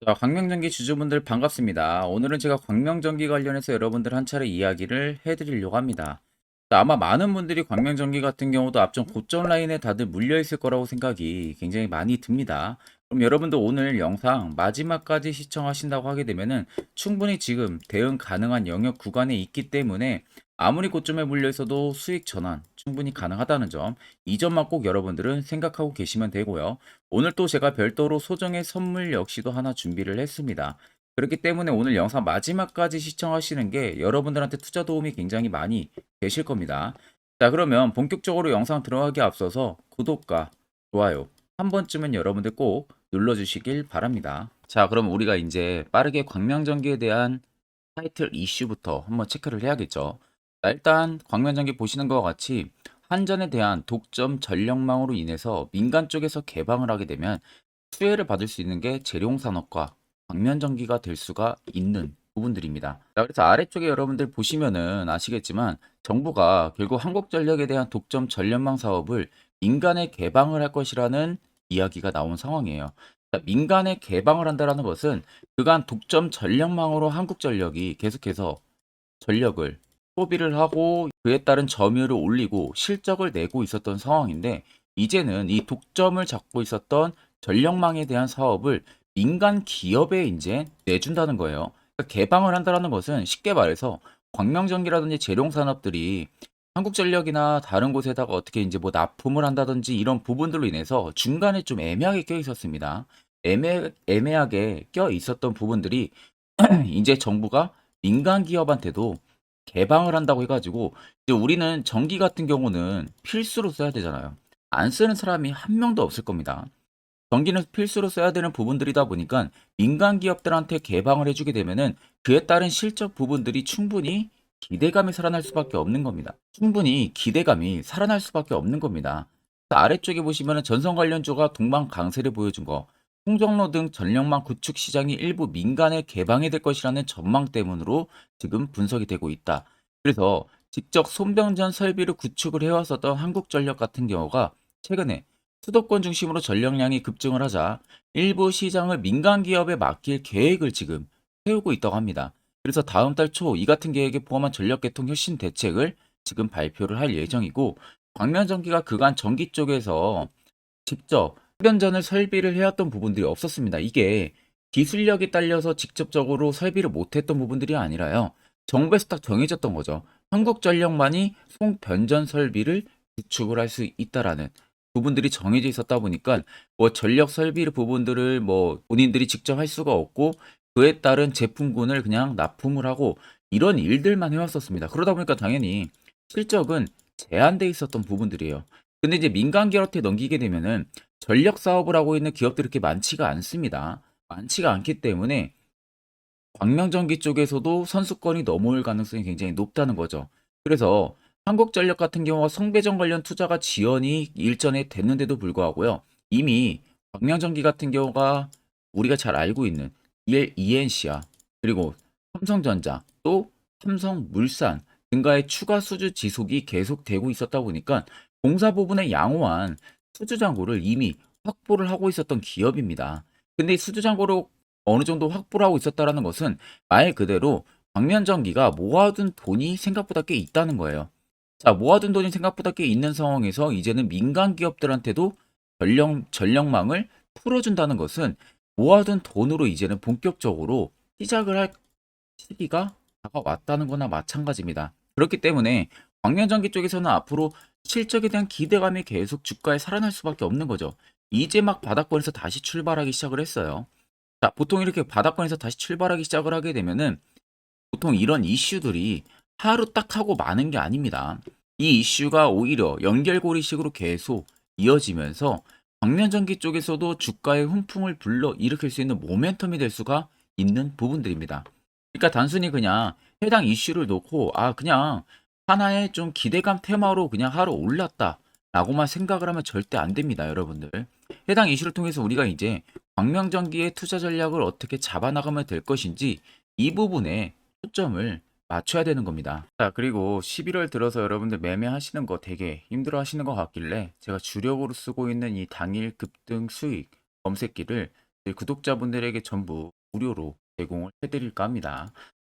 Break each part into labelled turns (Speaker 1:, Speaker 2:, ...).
Speaker 1: 자, 광명전기 주주분들 반갑습니다. 오늘은 제가 광명전기 관련해서 여러분들 한 차례 이야기를 해드리려고 합니다. 자, 아마 많은 분들이 광명전기 같은 경우도 앞전 고점 라인에 다들 물려 있을 거라고 생각이 굉장히 많이 듭니다. 그럼 여러분들 오늘 영상 마지막까지 시청하신다고 하게 되면은 충분히 지금 대응 가능한 영역 구간에 있기 때문에 아무리 고점에 물려 있어도 수익 전환 충분히 가능하다는 점, 이 점만 꼭 여러분들은 생각하고 계시면 되고요. 오늘 또 제가 별도로 소정의 선물 역시도 하나 준비를 했습니다. 그렇기 때문에 오늘 영상 마지막까지 시청하시는 게 여러분들한테 투자 도움이 굉장히 많이 되실 겁니다. 자, 그러면 본격적으로 영상 들어가기 앞서서 구독과 좋아요 한 번쯤은 여러분들 꼭 눌러주시길 바랍니다. 자, 그럼 우리가 이제 빠르게 광명전기에 대한 타이틀 이슈부터 한번 체크를 해야겠죠. 자, 일단 광명전기 보시는 것과 같이 한전에 대한 독점 전력망으로 인해서 민간 쪽에서 개방을 하게 되면 수혜를 받을 수 있는 게 재룡산업과 광면전기가 될 수가 있는 부분들입니다. 자, 그래서 아래쪽에 여러분들 보시면은 아시겠지만 정부가 결국 한국전력에 대한 독점 전력망 사업을 민간에 개방을 할 것이라는 이야기가 나온 상황이에요. 자, 민간에 개방을 한다는 것은 그간 독점 전력망으로 한국전력이 계속해서 전력을 소비를 하고 그에 따른 점유율을 올리고 실적을 내고 있었던 상황인데, 이제는 이 독점을 잡고 있었던 전력망에 대한 사업을 민간 기업에 이제 내준다는 거예요. 그러니까 개방을 한다는 것은 쉽게 말해서 광명전기라든지 재룡산업들이 한국전력이나 다른 곳에다가 어떻게 이제 뭐 납품을 한다든지 이런 부분들로 인해서 중간에 좀 애매하게 껴 있었습니다. 애매하게 껴 있었던 부분들이 이제 정부가 민간 기업한테도 개방을 한다고 해가지고 이제 우리는 전기 같은 경우는 필수로 써야 되잖아요. 안 쓰는 사람이 한 명도 없을 겁니다. 전기는 필수로 써야 되는 부분들이다 보니까 민간 기업들한테 개방을 해주게 되면은 그에 따른 실적 부분들이 충분히 기대감이 살아날 수밖에 없는 겁니다. 충분히 기대감이 살아날 수밖에 없는 겁니다. 아래쪽에 보시면은 전선 관련주가 동방 강세를 보여준 거, 통정로 등 전력망 구축 시장이 일부 민간에 개방이 될 것이라는 전망 때문으로 지금 분석이 되고 있다. 그래서 직접 손병전 설비를 구축을 해왔었던 한국전력 같은 경우가 최근에 수도권 중심으로 전력량이 급증을 하자 일부 시장을 민간 기업에 맡길 계획을 지금 세우고 있다고 합니다. 그래서 다음 달 초 이 같은 계획에 포함한 전력 개통 혁신 대책을 지금 발표를 할 예정이고, 광명전기가 그간 전기 쪽에서 직접 흡연전을 설비를 해왔던 부분들이 없었습니다. 이게 기술력이 딸려서 직접적으로 설비를 못했던 부분들이 아니라요, 정부에서 딱 정해졌던 거죠. 한국전력만이 송변전 설비를 구축을 할 수 있다라는 부분들이 정해져 있었다 보니까 뭐 전력 설비 부분들을 뭐 본인들이 직접 할 수가 없고 그에 따른 제품군을 그냥 납품을 하고 이런 일들만 해왔었습니다. 그러다 보니까 당연히 실적은 제한돼 있었던 부분들이에요. 근데 이제 민간 기업한테 넘기게 되면은 전력 사업을 하고 있는 기업들이 그렇게 많지가 않습니다. 많지가 않기 때문에 광명전기 쪽에서도 선수권이 넘어올 가능성이 굉장히 높다는 거죠. 그래서 한국전력 같은 경우가 성배전 관련 투자가 지연이 일전에 됐는데도 불구하고요, 이미 광명전기 같은 경우가 우리가 잘 알고 있는 ENC야, 그리고 삼성전자, 또 삼성물산 등과의 추가 수주 지속이 계속되고 있었다 보니까 공사 부분에 양호한 수주 잔고를 이미 확보를 하고 있었던 기업입니다. 근데 이 수주 잔고를 어느 정도 확보를 하고 있었다라는 것은 말 그대로 광면전기가 모아둔 돈이 생각보다 꽤 있다는 거예요. 자, 모아둔 돈이 생각보다 꽤 있는 상황에서 이제는 민간 기업들한테도 전력망을 풀어준다는 것은 모아둔 돈으로 이제는 본격적으로 시작을 할 시기가 다가왔다는 거나 마찬가지입니다. 그렇기 때문에 광명전기 쪽에서는 앞으로 실적에 대한 기대감이 계속 주가에 살아날 수밖에 없는 거죠. 이제 막 바닥권에서 다시 출발하기 시작을 했어요. 자, 보통 이렇게 바닥권에서 다시 출발하기 시작을 하게 되면은 보통 이런 이슈들이 하루 딱 하고 마는 게 아닙니다. 이 이슈가 오히려 연결고리식으로 계속 이어지면서 광면전기 쪽에서도 주가의 훈풍을 불러 일으킬 수 있는 모멘텀이 될 수가 있는 부분들입니다. 그러니까 단순히 그냥 해당 이슈를 놓고 그냥 하나의 좀 기대감 테마로 그냥 하루 올랐다라고만 생각을 하면 절대 안 됩니다, 여러분들. 해당 이슈를 통해서 우리가 이제 광명전기의 투자 전략을 어떻게 잡아나가면 될 것인지 이 부분에 초점을 맞춰야 되는 겁니다. 자, 그리고 11월 들어서 여러분들 매매하시는 거 되게 힘들어 하시는 것 같길래 제가 주력으로 쓰고 있는 이 당일 급등 수익 검색기를 구독자분들에게 전부 무료로 제공을 해드릴까 합니다.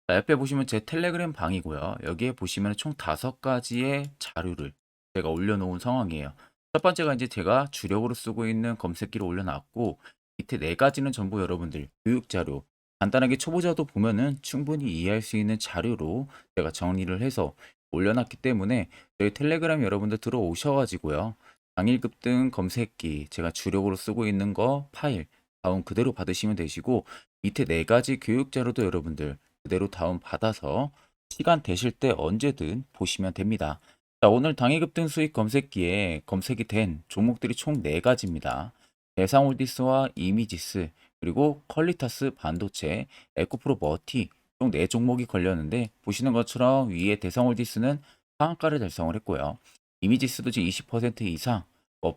Speaker 1: 자, 옆에 보시면 제 텔레그램 방이고요. 여기에 보시면 총 5가지의 자료를 제가 올려놓은 상황이에요. 첫 번째가 이제 제가 주력으로 쓰고 있는 검색기를 올려놨고, 밑에 4가지는 전부 여러분들 교육 자료, 간단하게 초보자도 보면은 충분히 이해할 수 있는 자료로 제가 정리를 해서 올려놨기 때문에 저희 텔레그램 여러분들 들어오셔가지고요. 당일급 등 검색기, 제가 주력으로 쓰고 있는 거 파일 다운 그대로 받으시면 되시고, 밑에 4가지 교육 자료도 여러분들 그대로 다운 받아서 시간 되실 때 언제든 보시면 됩니다. 자, 오늘 당일급등 수익 검색기에 검색이 된 종목들이 총 4가지입니다. 대상홀디스와 이미지스, 그리고 퀄리타스 반도체, 에코프로 머티 총 4종목이 걸렸는데, 보시는 것처럼 위에 대상홀디스는 상한가를 달성을 했고요. 이미지스도 지금 20% 이상,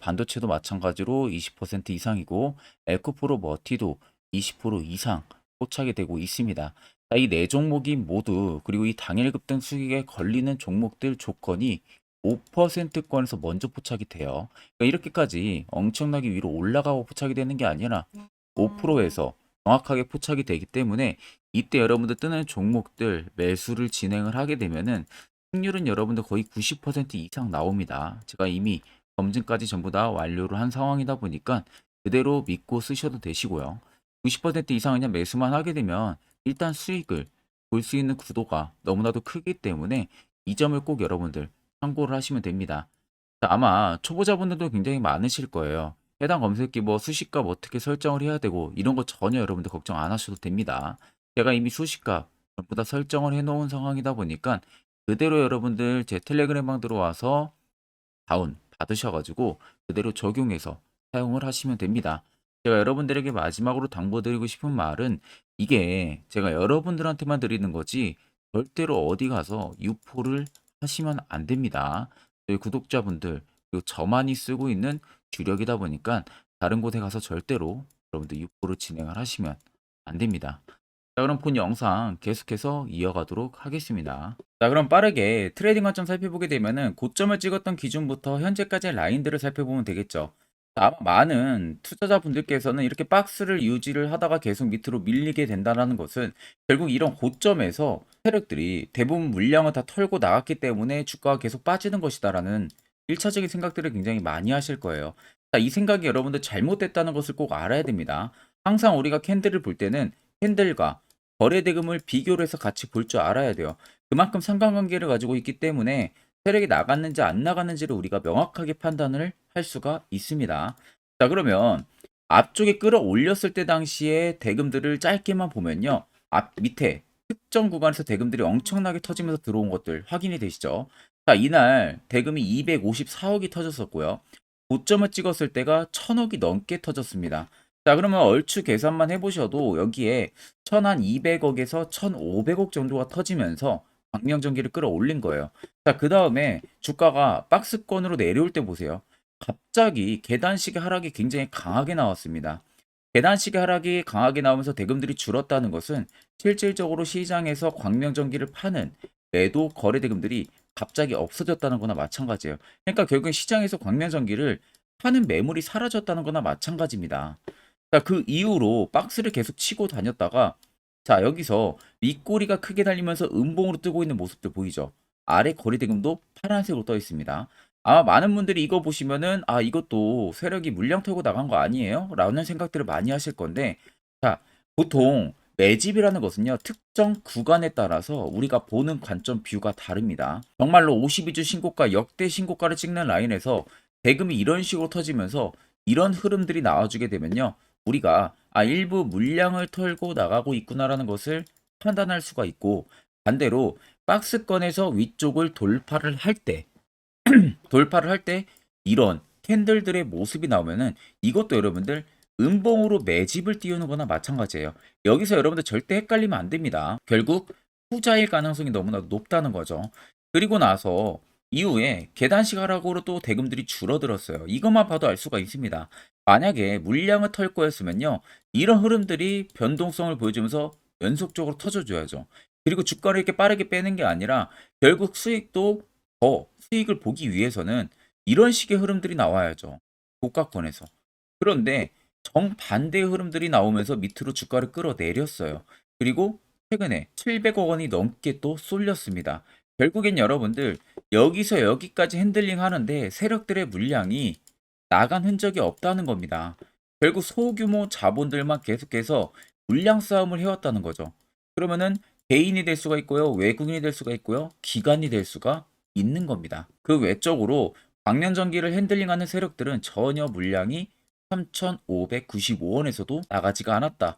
Speaker 1: 반도체도 마찬가지로 20% 이상이고, 에코프로 머티도 20% 이상 포착이 되고 있습니다. 이 4종목이 모두, 그리고 이 당일 급등 수익에 걸리는 종목들 조건이 5%권에서 먼저 포착이 돼요. 그러니까 이렇게까지 엄청나게 위로 올라가고 포착이 되는 게 아니라 5%에서 정확하게 포착이 되기 때문에, 이때 여러분들 뜨는 종목들 매수를 진행을 하게 되면은 승률은 여러분들 거의 90% 이상 나옵니다. 제가 이미 검증까지 전부 다 완료를 한 상황이다 보니까 그대로 믿고 쓰셔도 되시고요. 90% 이상 그냥 매수만 하게 되면 일단 수익을 볼 수 있는 구도가 너무나도 크기 때문에 이 점을 꼭 여러분들 참고를 하시면 됩니다. 자, 아마 초보자분들도 굉장히 많으실 거예요. 해당 검색기 수식값 어떻게 설정을 해야 되고 이런 거 전혀 여러분들 걱정 안 하셔도 됩니다. 제가 이미 수식값 전부 다 설정을 해 놓은 상황이다 보니까 그대로 여러분들 제 텔레그램 방 들어와서 다운 받으셔가지고 그대로 적용해서 사용을 하시면 됩니다. 제가 여러분들에게 마지막으로 당부드리고 싶은 말은, 이게 제가 여러분들한테만 드리는 거지 절대로 어디 가서 유포를 하시면 안 됩니다. 저희 구독자분들 그리고 저만이 쓰고 있는 주력이다 보니까 다른 곳에 가서 절대로 여러분들 유포를 진행을 하시면 안 됩니다. 자, 그럼 본 영상 계속해서 이어가도록 하겠습니다. 자, 그럼 빠르게 트레이딩 관점 살펴보게 되면은 고점을 찍었던 기준부터 현재까지의 라인들을 살펴보면 되겠죠. 자, 아마 많은 투자자분들께서는 이렇게 박스를 유지를 하다가 계속 밑으로 밀리게 된다는 것은, 결국 이런 고점에서 세력들이 대부분 물량을 다 털고 나갔기 때문에 주가가 계속 빠지는 것이다라는 1차적인 생각들을 굉장히 많이 하실 거예요. 자, 이 생각이 여러분들 잘못됐다는 것을 꼭 알아야 됩니다. 항상 우리가 캔들을 볼 때는 캔들과 거래 대금을 비교를 해서 같이 볼 줄 알아야 돼요. 그만큼 상관관계를 가지고 있기 때문에 세력이 나갔는지 안 나갔는지를 우리가 명확하게 판단을 할 수가 있습니다. 자, 그러면 앞쪽에 끌어올렸을 때 당시에 대금들을 짧게만 보면요. 앞 밑에 특정 구간에서 대금들이 엄청나게 터지면서 들어온 것들 확인이 되시죠? 자, 이날 대금이 254억이 터졌었고요. 고점을 찍었을 때가 1000억이 넘게 터졌습니다. 자, 그러면 얼추 계산만 해보셔도 여기에 1200억에서 1500억 정도가 터지면서 광명전기를 끌어올린 거예요. 자, 그 다음에 주가가 박스권으로 내려올 때 보세요. 갑자기 계단식의 하락이 굉장히 강하게 나왔습니다. 계단식의 하락이 강하게 나오면서 대금들이 줄었다는 것은 실질적으로 시장에서 광명전기를 파는 매도 거래 대금들이 갑자기 없어졌다는 거나 마찬가지예요. 그러니까 결국엔 시장에서 광명전기를 파는 매물이 사라졌다는 거나 마찬가지입니다. 자, 그 이후로 박스를 계속 치고 다녔다가, 자, 여기서 윗꼬리가 크게 달리면서 음봉으로 뜨고 있는 모습들 보이죠? 아래 거래 대금도 파란색으로 떠 있습니다. 아마 많은 분들이 이거 보시면은 이것도 세력이 물량 털고 나간 거 아니에요? 라는 생각들을 많이 하실 건데, 자, 보통 매집이라는 것은요, 특정 구간에 따라서 우리가 보는 관점 뷰가 다릅니다. 정말로 52주 신고가, 역대 신고가를 찍는 라인에서 대금이 이런 식으로 터지면서 이런 흐름들이 나와주게 되면요, 우리가 일부 물량을 털고 나가고 있구나라는 것을 판단할 수가 있고, 반대로 박스권에서 위쪽을 돌파를 할 때 이런 캔들들의 모습이 나오면은 이것도 여러분들 음봉으로 매집을 띄우는 거나 마찬가지예요. 여기서 여러분들 절대 헷갈리면 안 됩니다. 결국 후자일 가능성이 너무나 높다는 거죠. 그리고 나서 이후에 계단식 하락으로 또 대금들이 줄어들었어요. 이것만 봐도 알 수가 있습니다. 만약에 물량을 털 거였으면요, 이런 흐름들이 변동성을 보여주면서 연속적으로 터져줘야죠. 그리고 주가를 이렇게 빠르게 빼는 게 아니라 결국 수익도 더 수익을 보기 위해서는 이런 식의 흐름들이 나와야죠. 고가권에서. 그런데 정반대의 흐름들이 나오면서 밑으로 주가를 끌어내렸어요. 그리고 최근에 700억 원이 넘게 또 쏠렸습니다. 결국엔 여러분들 여기서 여기까지 핸들링 하는데 세력들의 물량이 나간 흔적이 없다는 겁니다. 결국 소규모 자본들만 계속해서 물량 싸움을 해왔다는 거죠. 그러면은 개인이 될 수가 있고요, 외국인이 될 수가 있고요, 기관이 될 수가 있는 겁니다. 그 외적으로 광명전기를 핸들링하는 세력들은 전혀 물량이 3,595원에서도 나가지가 않았다.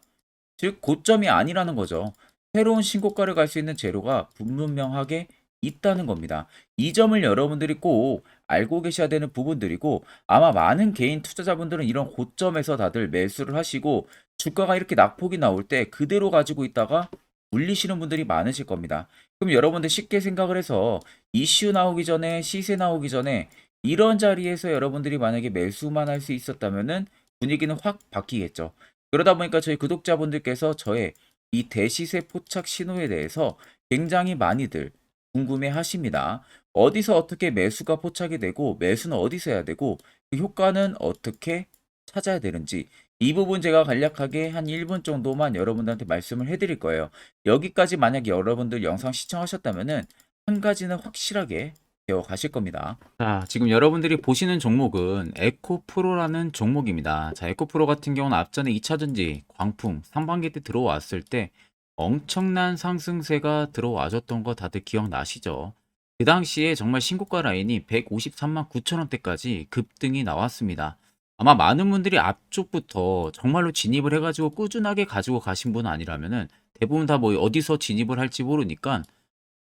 Speaker 1: 즉 고점이 아니라는 거죠. 새로운 신고가를 갈 수 있는 재료가 분명하게 있다는 겁니다. 이 점을 여러분들이 꼭 알고 계셔야 되는 부분들이고, 아마 많은 개인 투자자분들은 이런 고점에서 다들 매수를 하시고 주가가 이렇게 낙폭이 나올 때 그대로 가지고 있다가 물리시는 분들이 많으실 겁니다. 그럼 여러분들 쉽게 생각을 해서 이슈 나오기 전에, 시세 나오기 전에 이런 자리에서 여러분들이 만약에 매수만 할 수 있었다면은 분위기는 확 바뀌겠죠. 그러다 보니까 저희 구독자분들께서 저의 이 대시세 포착 신호에 대해서 굉장히 많이들 궁금해 하십니다. 어디서 어떻게 매수가 포착이 되고 매수는 어디서 해야 되고 그 효과는 어떻게 찾아야 되는지, 이 부분 제가 간략하게 한 1분 정도만 여러분들한테 말씀을 해드릴 거예요. 여기까지 만약에 여러분들 영상 시청하셨다면은 한 가지는 확실하게 배워 가실 겁니다. 자, 지금 여러분들이 보시는 종목은 에코프로라는 종목입니다. 자, 에코프로 같은 경우는 앞전에 2차전지, 광풍, 상반기 때 들어왔을 때 엄청난 상승세가 들어와줬던 거 다들 기억나시죠? 그 당시에 정말 신고가 라인이 153만 9천 원대까지 급등이 나왔습니다. 아마 많은 분들이 앞쪽부터 정말로 진입을 해가지고 꾸준하게 가지고 가신 분 아니라면은 대부분 다 뭐 어디서 진입을 할지 모르니까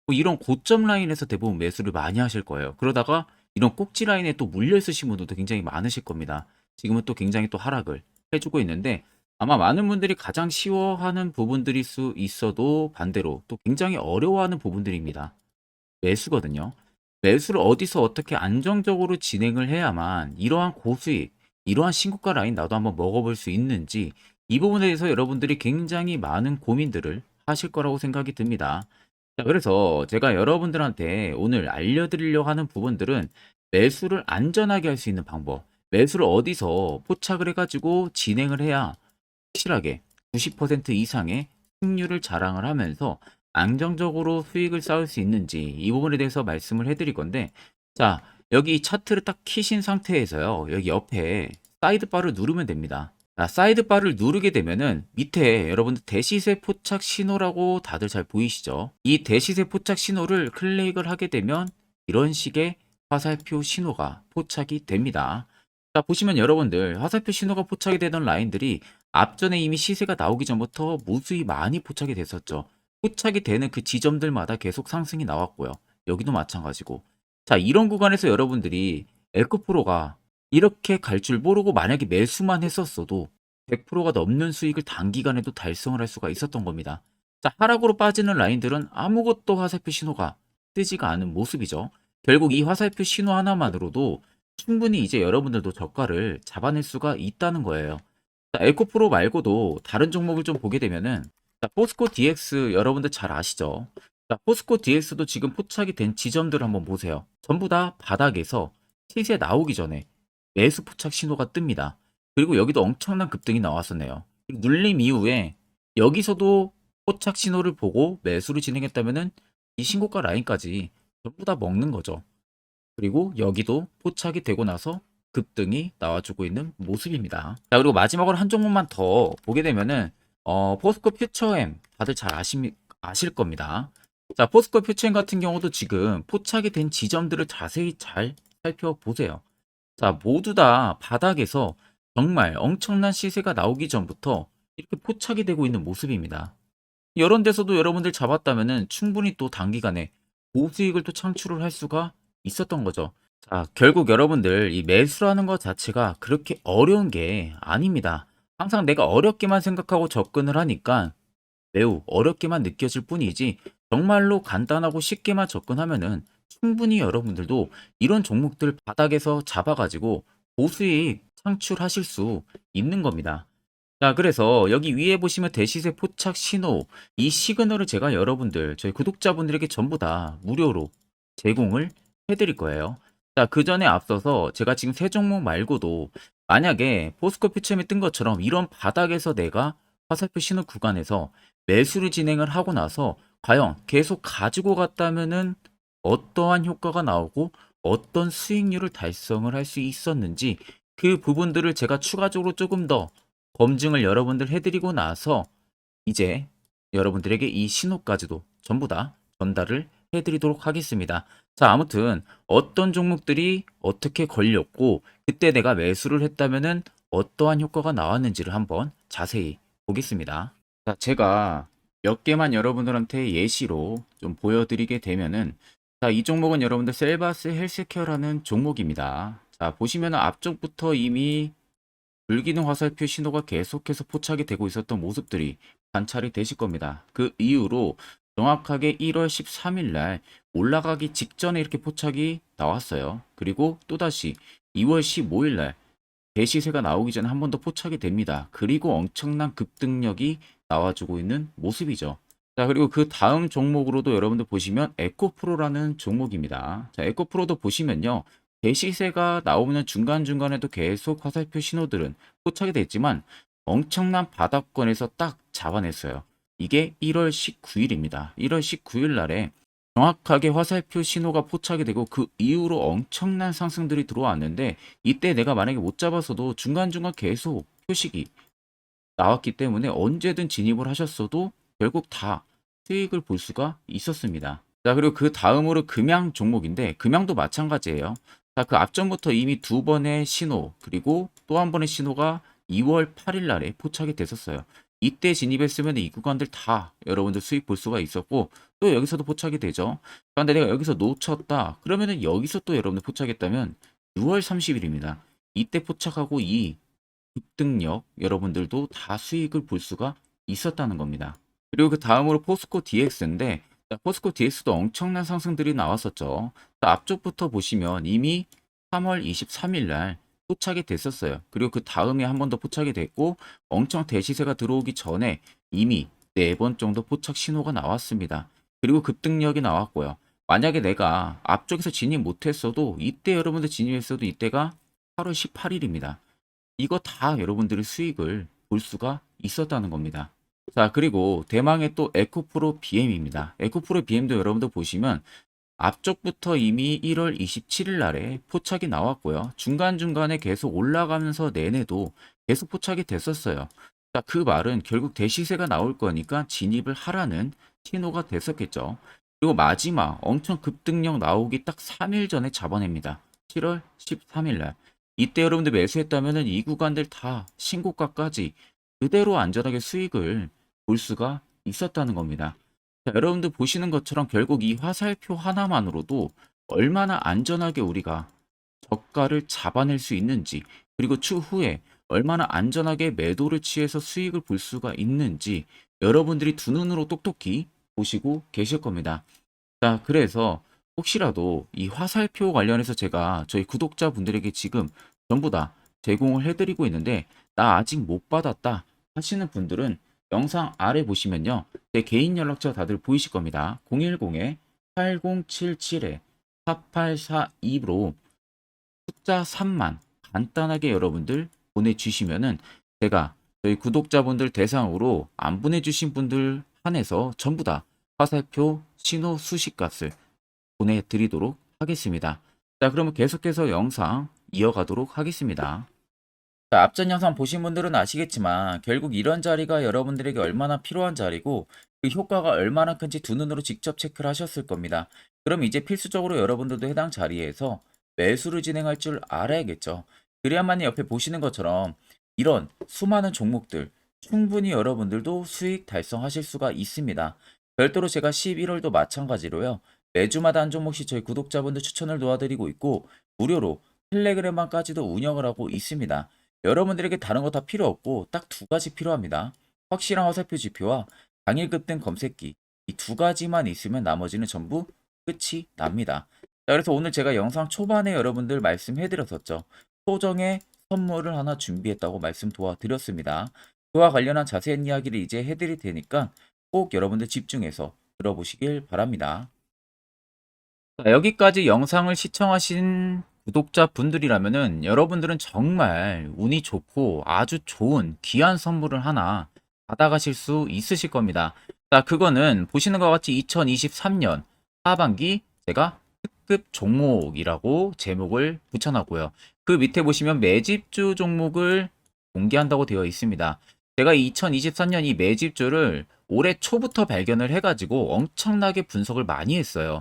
Speaker 1: 뭐 이런 고점 라인에서 대부분 매수를 많이 하실 거예요. 그러다가 이런 꼭지 라인에 또 물려 있으신 분들도 굉장히 많으실 겁니다. 지금은 또 굉장히 또 하락을 해주고 있는데, 아마 많은 분들이 가장 쉬워하는 부분들일 수 있어도 반대로 또 굉장히 어려워하는 부분들입니다. 매수거든요. 매수를 어디서 어떻게 안정적으로 진행을 해야만 이러한 고수익, 이러한 신고가 라인 나도 한번 먹어볼 수 있는지, 이 부분에 대해서 여러분들이 굉장히 많은 고민들을 하실 거라고 생각이 듭니다. 자, 그래서 제가 여러분들한테 오늘 알려드리려고 하는 부분들은 매수를 안전하게 할 수 있는 방법, 매수를 어디서 포착을 해가지고 진행을 해야 확실하게 90% 이상의 승률을 자랑을 하면서 안정적으로 수익을 쌓을 수 있는지, 이 부분에 대해서 말씀을 해드릴 건데, 자, 여기 차트를 딱 키신 상태에서요, 여기 옆에 사이드바를 누르면 됩니다. 자, 사이드바를 누르게 되면은 밑에 여러분들 대시세 포착 신호라고 다들 잘 보이시죠? 이 대시세 포착 신호를 클릭을 하게 되면 이런 식의 화살표 신호가 포착이 됩니다. 자, 보시면 여러분들 화살표 신호가 포착이 되던 라인들이 앞전에 이미 시세가 나오기 전부터 무수히 많이 포착이 됐었죠. 포착이 되는 그 지점들마다 계속 상승이 나왔고요. 여기도 마찬가지고. 자, 이런 구간에서 여러분들이 에코프로가 이렇게 갈 줄 모르고 만약에 매수만 했었어도 100%가 넘는 수익을 단기간에도 달성을 할 수가 있었던 겁니다. 자, 하락으로 빠지는 라인들은 아무것도 화살표 신호가 뜨지가 않은 모습이죠. 결국 이 화살표 신호 하나만으로도 충분히 이제 여러분들도 저가를 잡아낼 수가 있다는 거예요. 자, 에코프로 말고도 다른 종목을 좀 보게 되면은, 자, 포스코 DX 여러분들 잘 아시죠? 자, 포스코 DX도 지금 포착이 된 지점들을 한번 보세요. 전부 다 바닥에서 시세 나오기 전에 매수 포착 신호가 뜹니다. 그리고 여기도 엄청난 급등이 나왔었네요. 그리고 눌림 이후에 여기서도 포착 신호를 보고 매수를 진행했다면은 이 신고가 라인까지 전부 다 먹는 거죠. 그리고 여기도 포착이 되고 나서 급등이 나와주고 있는 모습입니다. 자, 그리고 마지막으로 한 종목만 더 보게 되면은 포스코 퓨처엠 다들 잘 아실 겁니다. 자, 포스코 퓨처엠 같은 경우도 지금 포착이 된 지점들을 자세히 잘 살펴보세요. 자, 모두 다 바닥에서 정말 엄청난 시세가 나오기 전부터 이렇게 포착이 되고 있는 모습입니다. 이런 데서도 여러분들 잡았다면은 충분히 또 단기간에 고수익을 또 창출을 할 수가 있었던 거죠. 자, 결국 여러분들 이 매수라는 것 자체가 그렇게 어려운 게 아닙니다. 항상 내가 어렵게만 생각하고 접근을 하니까 매우 어렵게만 느껴질 뿐이지, 정말로 간단하고 쉽게만 접근하면은 충분히 여러분들도 이런 종목들 바닥에서 잡아가지고 고수익 창출하실 수 있는 겁니다. 자, 그래서 여기 위에 보시면 대시세 포착 신호, 이 시그널을 제가 여러분들, 저희 구독자분들에게 전부 다 무료로 제공을 해드릴 거예요. 자, 그 전에 앞서서 제가 지금 세 종목 말고도 만약에 포스코 퓨처엠이 뜬 것처럼 이런 바닥에서 내가 화살표 신호 구간에서 매수를 진행을 하고 나서 과연 계속 가지고 갔다면은 어떠한 효과가 나오고 어떤 수익률을 달성을 할 수 있었는지 그 부분들을 제가 추가적으로 조금 더 검증을 여러분들 해드리고 나서 이제 여러분들에게 이 신호까지도 전부 다 전달을 해드리도록 하겠습니다. 자, 아무튼 어떤 종목들이 어떻게 걸렸고 그때 내가 매수를 했다면은 어떠한 효과가 나왔는지를 한번 자세히 보겠습니다. 자, 제가 몇 개만 여러분들한테 예시로 좀 보여드리게 되면은 자, 이 종목은 여러분들 셀바스 헬스케어라는 종목입니다. 자, 보시면은 앞쪽부터 이미 불기능 화살표 신호가 계속해서 포착이 되고 있었던 모습들이 관찰이 되실 겁니다. 그 이후로 정확하게 1월 13일 날 올라가기 직전에 이렇게 포착이 나왔어요. 그리고 또다시 2월 15일 날 대시세가 나오기 전에 한 번 더 포착이 됩니다. 그리고 엄청난 급등력이 나와주고 있는 모습이죠. 자, 그리고 그 다음 종목으로도 여러분들 보시면 에코프로라는 종목입니다. 자, 에코프로도 보시면요. 대시세가 나오는 중간중간에도 계속 화살표 신호들은 포착이 됐지만 엄청난 바닥권에서 딱 잡아냈어요. 이게 1월 19일입니다. 1월 19일 날에 정확하게 화살표 신호가 포착이 되고 그 이후로 엄청난 상승들이 들어왔는데 이때 내가 만약에 못 잡았어도 중간중간 계속 표식이 나왔기 때문에 언제든 진입을 하셨어도 결국 다 수익을 볼 수가 있었습니다. 자, 그리고 그 다음으로 금양 종목인데 금양도 마찬가지예요. 자, 그 앞전부터 이미 두 번의 신호 그리고 또 한 번의 신호가 2월 8일 날에 포착이 됐었어요. 이때 진입했으면 이 구간들 다 여러분들 수익 볼 수가 있었고 또 여기서도 포착이 되죠. 그런데 내가 여기서 놓쳤다. 그러면은 여기서 또 여러분들 포착했다면 6월 30일입니다. 이때 포착하고 이 급등력 여러분들도 다 수익을 볼 수가 있었다는 겁니다. 그리고 그 다음으로 포스코 DX인데 포스코 DX도 엄청난 상승들이 나왔었죠. 앞쪽부터 보시면 이미 3월 23일 날 포착이 됐었어요. 그리고 그 다음에 한 번 더 포착이 됐고 엄청 대시세가 들어오기 전에 이미 4번 정도 포착 신호가 나왔습니다. 그리고 급등력이 나왔고요. 만약에 내가 앞쪽에서 진입 못했어도 이때 여러분들 진입했어도 이때가 8월 18일입니다. 이거 다 여러분들의 수익을 볼 수가 있었다는 겁니다. 자, 그리고 대망의 또 에코프로 BM입니다. 에코프로 BM도 여러분들 보시면 앞쪽부터 이미 1월 27일 날에 포착이 나왔고요. 중간중간에 계속 올라가면서 내내도 계속 포착이 됐었어요. 자, 그 말은 결국 대시세가 나올 거니까 진입을 하라는 신호가 됐었겠죠. 그리고 마지막 엄청 급등력 나오기 딱 3일 전에 잡아냅니다. 7월 13일 날. 이때 여러분들 매수했다면 이 구간들 다 신고가까지 그대로 안전하게 수익을 볼 수가 있었다는 겁니다. 자, 여러분들 보시는 것처럼 결국 이 화살표 하나만으로도 얼마나 안전하게 우리가 저가를 잡아낼 수 있는지 그리고 추후에 얼마나 안전하게 매도를 취해서 수익을 볼 수가 있는지 여러분들이 두 눈으로 똑똑히 보시고 계실 겁니다. 자, 그래서 혹시라도 이 화살표 관련해서 제가 저희 구독자분들에게 지금 전부 다 제공을 해드리고 있는데 나 아직 못 받았다 하시는 분들은 영상 아래 보시면요. 제 개인 연락처 다들 보이실 겁니다. 010-8077-4842로 숫자 3만 간단하게 여러분들 보내주시면은 제가 저희 구독자분들 대상으로 안 보내주신 분들 한해서 전부 다 화살표 신호 수식값을 보내드리도록 하겠습니다. 자, 그러면 계속해서 영상 이어가도록 하겠습니다. 자, 앞전 영상 보신 분들은 아시겠지만 결국 이런 자리가 여러분들에게 얼마나 필요한 자리고 그 효과가 얼마나 큰지 두 눈으로 직접 체크를 하셨을 겁니다. 그럼 이제 필수적으로 여러분들도 해당 자리에서 매수를 진행할 줄 알아야겠죠. 그래야만이 옆에 보시는 것처럼 이런 수많은 종목들 충분히 여러분들도 수익 달성하실 수가 있습니다. 별도로 제가 11월도 마찬가지로요. 매주마다 한 종목씩 저희 구독자분들 추천을 도와드리고 있고 무료로 텔레그램방까지도 운영을 하고 있습니다. 여러분들에게 다른 거 다 필요 없고 딱 두 가지 필요합니다. 확실한 화살표 지표와 당일 급등 검색기 이 두 가지만 있으면 나머지는 전부 끝이 납니다. 자, 그래서 오늘 제가 영상 초반에 여러분들 말씀해드렸었죠. 소정의 선물을 하나 준비했다고 말씀 도와드렸습니다. 그와 관련한 자세한 이야기를 이제 해드릴 테니까 꼭 여러분들 집중해서 들어보시길 바랍니다. 자, 여기까지 영상을 시청하신 구독자분들이라면은 여러분들은 정말 운이 좋고 아주 좋은 귀한 선물을 하나 받아가실 수 있으실 겁니다. 자, 그거는 보시는 것과 같이 2023년 하반기 제가 특급 종목이라고 제목을 붙여놨고요. 그 밑에 보시면 매집주 종목을 공개한다고 되어 있습니다. 제가 2023년 이 매집주를 올해 초부터 발견을 해가지고 엄청나게 분석을 많이 했어요.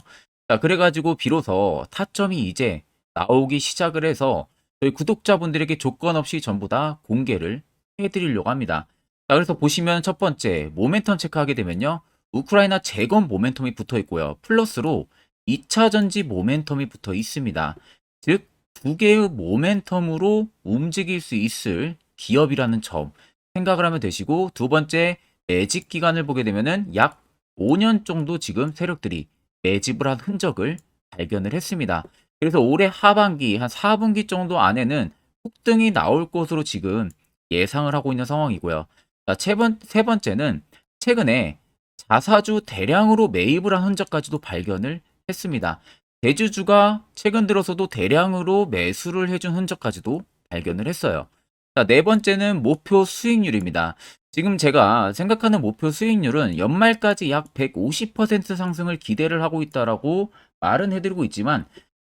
Speaker 1: 자, 그래가지고 비로소 타점이 이제 나오기 시작을 해서 저희 구독자분들에게 조건 없이 전부 다 공개를 해드리려고 합니다. 자, 그래서 보시면 첫 번째 모멘텀 체크하게 되면요. 우크라이나 재건 모멘텀이 붙어 있고요. 플러스로 2차 전지 모멘텀이 붙어 있습니다. 즉, 두 개의 모멘텀으로 움직일 수 있을 기업이라는 점 생각을 하면 되시고, 두 번째 매집 기간을 보게 되면은 약 5년 정도 지금 세력들이 매집을 한 흔적을 발견을 했습니다. 그래서 올해 하반기 한 4분기 정도 안에는 폭등이 나올 것으로 지금 예상을 하고 있는 상황이고요. 자, 세 번째는 최근에 자사주 대량으로 매입을 한 흔적까지도 발견을 했습니다. 대주주가 최근 들어서도 대량으로 매수를 해준 흔적까지도 발견을 했어요. 자, 네 번째는 목표 수익률입니다. 지금 제가 생각하는 목표 수익률은 연말까지 약 150% 상승을 기대를 하고 있다라고 말은 해드리고 있지만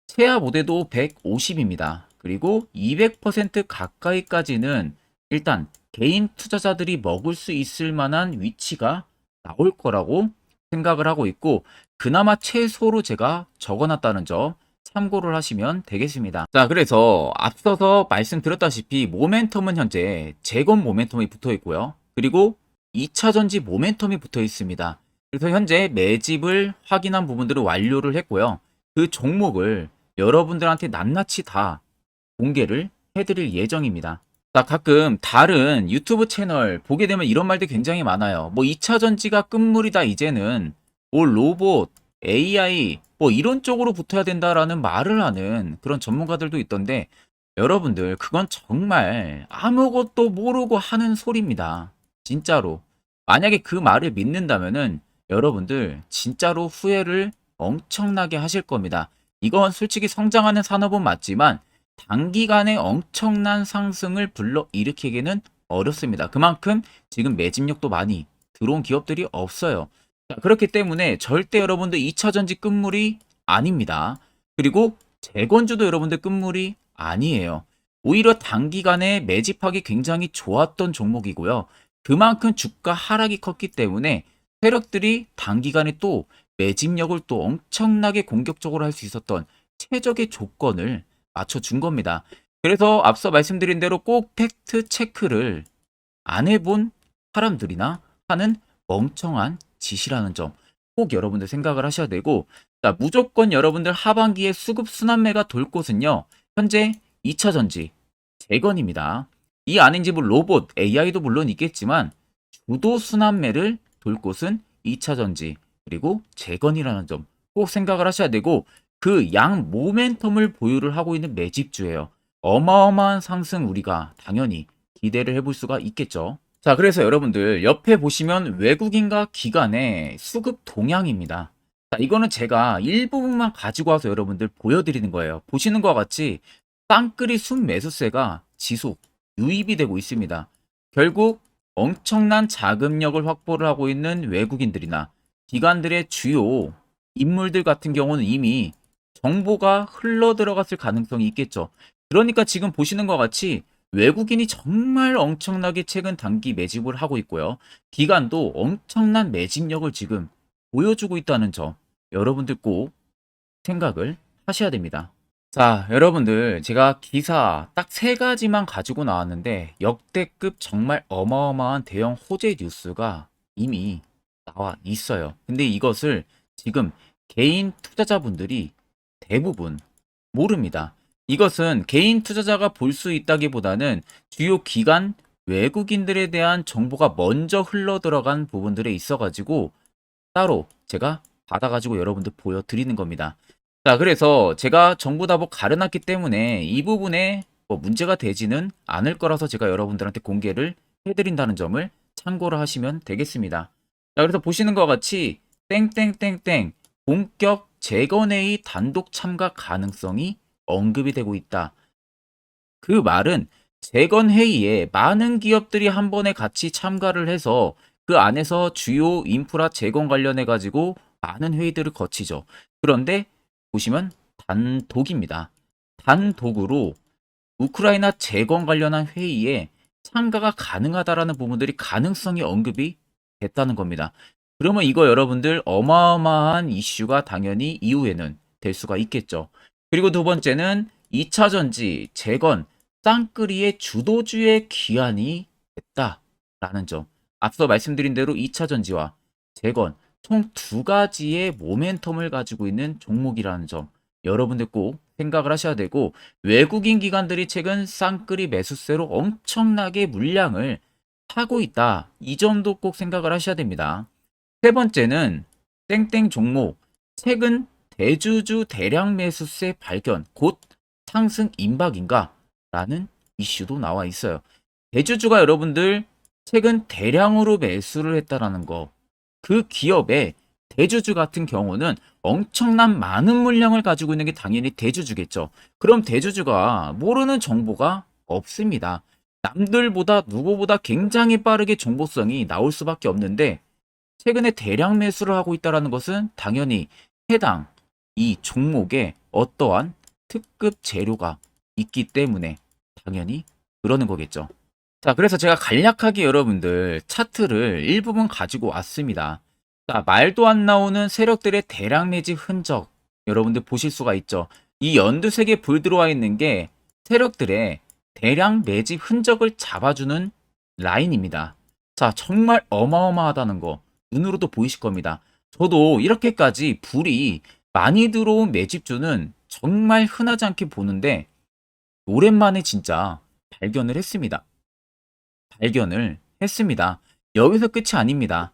Speaker 1: 최하 모대도 150입니다. 그리고 200% 가까이까지는 일단 개인 투자자들이 먹을 수 있을 만한 위치가 나올 거라고 생각을 하고 있고, 그나마 최소로 제가 적어놨다는 점 참고를 하시면 되겠습니다. 자, 그래서 앞서서 말씀드렸다시피 모멘텀은 현재 재건 모멘텀이 붙어 있고요. 그리고 2차 전지 모멘텀이 붙어 있습니다. 그래서 현재 매집을 확인한 부분들을 완료를 했고요. 그 종목을 여러분들한테 낱낱이 다 공개를 해드릴 예정입니다. 자, 가끔 다른 유튜브 채널 보게 되면 이런 말들 굉장히 많아요. 뭐 2차 전지가 끝물이다 이제는, 뭐 로봇, AI 뭐 이런 쪽으로 붙어야 된다라는 말을 하는 그런 전문가들도 있던데, 여러분들 그건 정말 아무것도 모르고 하는 소리입니다. 진짜로. 만약에 그 말을 믿는다면은 여러분들 진짜로 후회를 엄청나게 하실 겁니다. 이건 솔직히 성장하는 산업은 맞지만 단기간에 엄청난 상승을 불러일으키기는 어렵습니다. 그만큼 지금 매집력도 많이 들어온 기업들이 없어요. 자, 그렇기 때문에 절대 여러분들 2차 전지 끝물이 아닙니다. 그리고 재건주도 여러분들 끝물이 아니에요. 오히려 단기간에 매집하기 굉장히 좋았던 종목이고요. 그만큼 주가 하락이 컸기 때문에 세력들이 단기간에 또 매집력을 또 엄청나게 공격적으로 할 수 있었던 최적의 조건을 맞춰준 겁니다. 그래서 앞서 말씀드린 대로 꼭 팩트 체크를 안 해본 사람들이나 하는 멍청한 짓이라는 점 꼭 여러분들 생각을 하셔야 되고, 자, 무조건 여러분들 하반기에 수급 순환매가 돌 곳은요, 현재 2차 전지 재건입니다. 이 안에 이제 뭐 로봇, AI도 물론 있겠지만 주도 순환매를 돌 곳은 2차 전지 그리고 재건이라는 점 꼭 생각을 하셔야 되고, 그 양 모멘텀을 보유를 하고 있는 매집주예요. 어마어마한 상승 우리가 당연히 기대를 해볼 수가 있겠죠. 자, 그래서 여러분들 옆에 보시면 외국인과 기관의 수급 동향입니다. 자, 이거는 제가 일부분만 가지고 와서 여러분들 보여드리는 거예요. 보시는 것과 같이 쌍끌이 순매수세가 지속 유입이 되고 있습니다. 결국 엄청난 자금력을 확보를 하고 있는 외국인들이나 기관들의 주요 인물들 같은 경우는 이미 정보가 흘러 들어갔을 가능성이 있겠죠. 그러니까 지금 보시는 것 같이 외국인이 정말 엄청나게 최근 단기 매집을 하고 있고요. 기관도 엄청난 매집력을 지금 보여주고 있다는 점 여러분들 꼭 생각을 하셔야 됩니다. 자, 여러분들 제가 기사 딱 세 가지만 가지고 나왔는데 역대급 정말 어마어마한 대형 호재 뉴스가 이미 나와 있어요. 근데 이것을 지금 개인 투자자분들이 대부분 모릅니다. 이것은 개인 투자자가 볼 수 있다기보다는 주요 기관 외국인들에 대한 정보가 먼저 흘러 들어간 부분들에 있어가지고 따로 제가 받아가지고 여러분들 보여드리는 겁니다. 자, 그래서 제가 전부 다 뭐 가려놨기 때문에 이 부분에 뭐 문제가 되지는 않을 거라서 제가 여러분들한테 공개를 해드린다는 점을 참고를 하시면 되겠습니다. 자, 그래서 보시는 것 같이 땡땡땡땡 본격 재건회의 단독 참가 가능성이 언급이 되고 있다. 그 말은 재건회의에 많은 기업들이 한 번에 같이 참가를 해서 그 안에서 주요 인프라 재건 관련해 가지고 많은 회의들을 거치죠. 그런데 보시면 단독입니다. 단독으로 우크라이나 재건 관련한 회의에 참가가 가능하다라는 부분들이 가능성이 언급이 됐다는 겁니다. 그러면 이거 여러분들 어마어마한 이슈가 당연히 이후에는 될 수가 있겠죠. 그리고 두 번째는 2차 전지, 재건, 쌍끌이의 주도주의 기한이 됐다라는 점. 앞서 말씀드린 대로 2차 전지와 재건 총 두 가지의 모멘텀을 가지고 있는 종목이라는 점. 여러분들 꼭 생각을 하셔야 되고, 외국인 기관들이 최근 쌍끌이 매수세로 엄청나게 물량을 사고 있다. 이 점도 꼭 생각을 하셔야 됩니다. 세 번째는 땡땡 종목 최근 대주주 대량 매수세 발견 곧 상승 임박인가? 라는 이슈도 나와 있어요. 대주주가 여러분들 최근 대량으로 매수를 했다라는 거. 그 기업의 대주주 같은 경우는 엄청난 많은 물량을 가지고 있는 게 당연히 대주주겠죠. 그럼 대주주가 모르는 정보가 없습니다. 남들보다 누구보다 굉장히 빠르게 정보성이 나올 수밖에 없는데, 최근에 대량 매수를 하고 있다는 것은 당연히 해당 이 종목에 어떠한 특급 재료가 있기 때문에 당연히 그러는 거겠죠. 자, 그래서 제가 간략하게 여러분들 차트를 일부분 가지고 왔습니다. 자, 말도 안 나오는 세력들의 대량 매집 흔적 여러분들 보실 수가 있죠. 이 연두색에 불 들어와 있는 게 세력들의 대량 매집 흔적을 잡아주는 라인입니다. 자, 정말 어마어마하다는 거 눈으로도 보이실 겁니다. 저도 이렇게까지 불이 많이 들어온 매집주는 정말 흔하지 않게 보는데 오랜만에 진짜 발견을 했습니다. 여기서 끝이 아닙니다.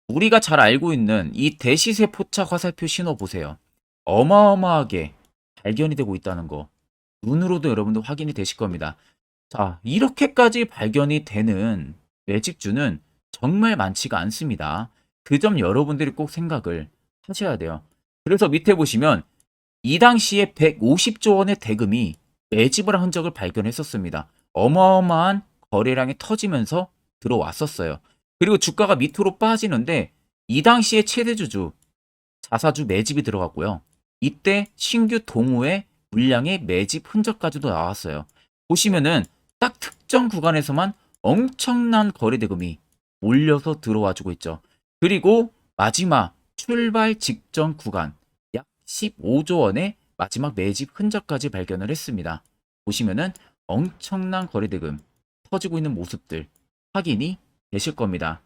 Speaker 1: 우리가 잘 알고 있는 이 대시세 포착 화살표 신호 보세요. 어마어마하게 발견이 되고 있다는 거 눈으로도 여러분도 확인이 되실 겁니다. 자, 이렇게까지 발견이 되는 매집주는 정말 많지가 않습니다. 그 점 여러분들이 꼭 생각을 하셔야 돼요. 그래서 밑에 보시면 이 당시에 150조 원의 대금이 매집을 한 흔적을 발견했었습니다. 어마어마한 거래량이 터지면서 들어왔었어요. 그리고 주가가 밑으로 빠지는데 이 당시에 최대주주 자사주 매집이 들어갔고요. 이때 신규 동호회 물량의 매집 흔적까지도 나왔어요. 보시면은 딱 특정 구간에서만 엄청난 거래 대금이 몰려서 들어와주고 있죠. 그리고 마지막 출발 직전 구간 약 15조 원의 마지막 매집 흔적까지 발견을 했습니다. 보시면은 엄청난 거래 대금 터지고 있는 모습들 확인이 되실 겁니다.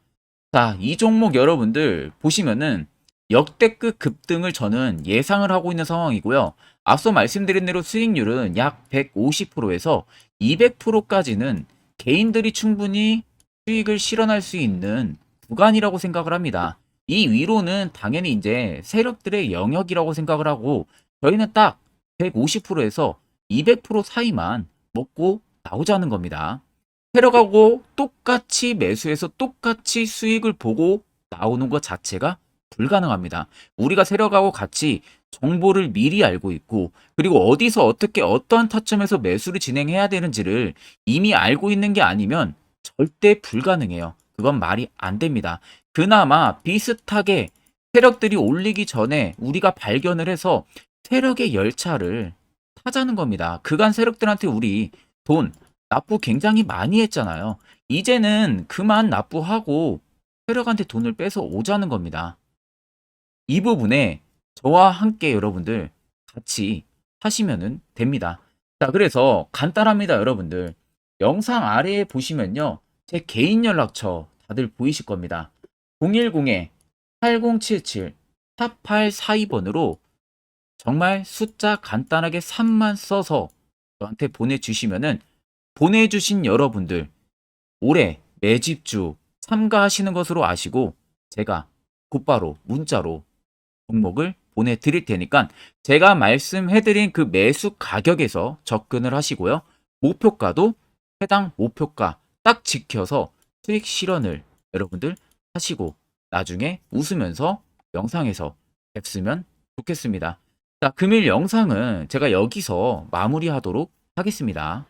Speaker 1: 자, 이 종목 여러분들 보시면은 역대급 급등을 저는 예상을 하고 있는 상황이고요. 앞서 말씀드린 대로 수익률은 약 150%에서 200%까지는 개인들이 충분히 수익을 실현할 수 있는 구간이라고 생각을 합니다. 이 위로는 당연히 이제 세력들의 영역이라고 생각을 하고, 저희는 딱 150%에서 200% 사이만 먹고 나오자는 겁니다. 세력하고 똑같이 매수해서 똑같이 수익을 보고 나오는 것 자체가 불가능합니다. 우리가 세력하고 같이 정보를 미리 알고 있고, 그리고 어디서 어떻게 어떠한 타점에서 매수를 진행해야 되는지를 이미 알고 있는 게 아니면 절대 불가능해요. 그건 말이 안 됩니다. 그나마 비슷하게 세력들이 올리기 전에 우리가 발견을 해서 세력의 열차를 타자는 겁니다. 그간 세력들한테 우리 돈 납부 굉장히 많이 했잖아요. 이제는 그만 납부하고 세력한테 돈을 뺏어 오자는 겁니다. 이 부분에 저와 함께 여러분들 같이 하시면 됩니다. 자, 그래서 간단합니다, 여러분들. 영상 아래에 보시면요. 제 개인 연락처 다들 보이실 겁니다. 010-8077-4842번으로 정말 숫자 간단하게 3만 써서 저한테 보내주시면은, 보내주신 여러분들 올해 매집주 참가하시는 것으로 아시고 제가 곧바로 문자로 종목을 보내드릴 테니까 제가 말씀해드린 그 매수 가격에서 접근을 하시고요. 목표가도 해당 목표가 딱 지켜서 수익 실현을 여러분들 하시고 나중에 웃으면서 영상에서 뵙으면 좋겠습니다. 자, 금일 영상은 제가 여기서 마무리하도록 하겠습니다.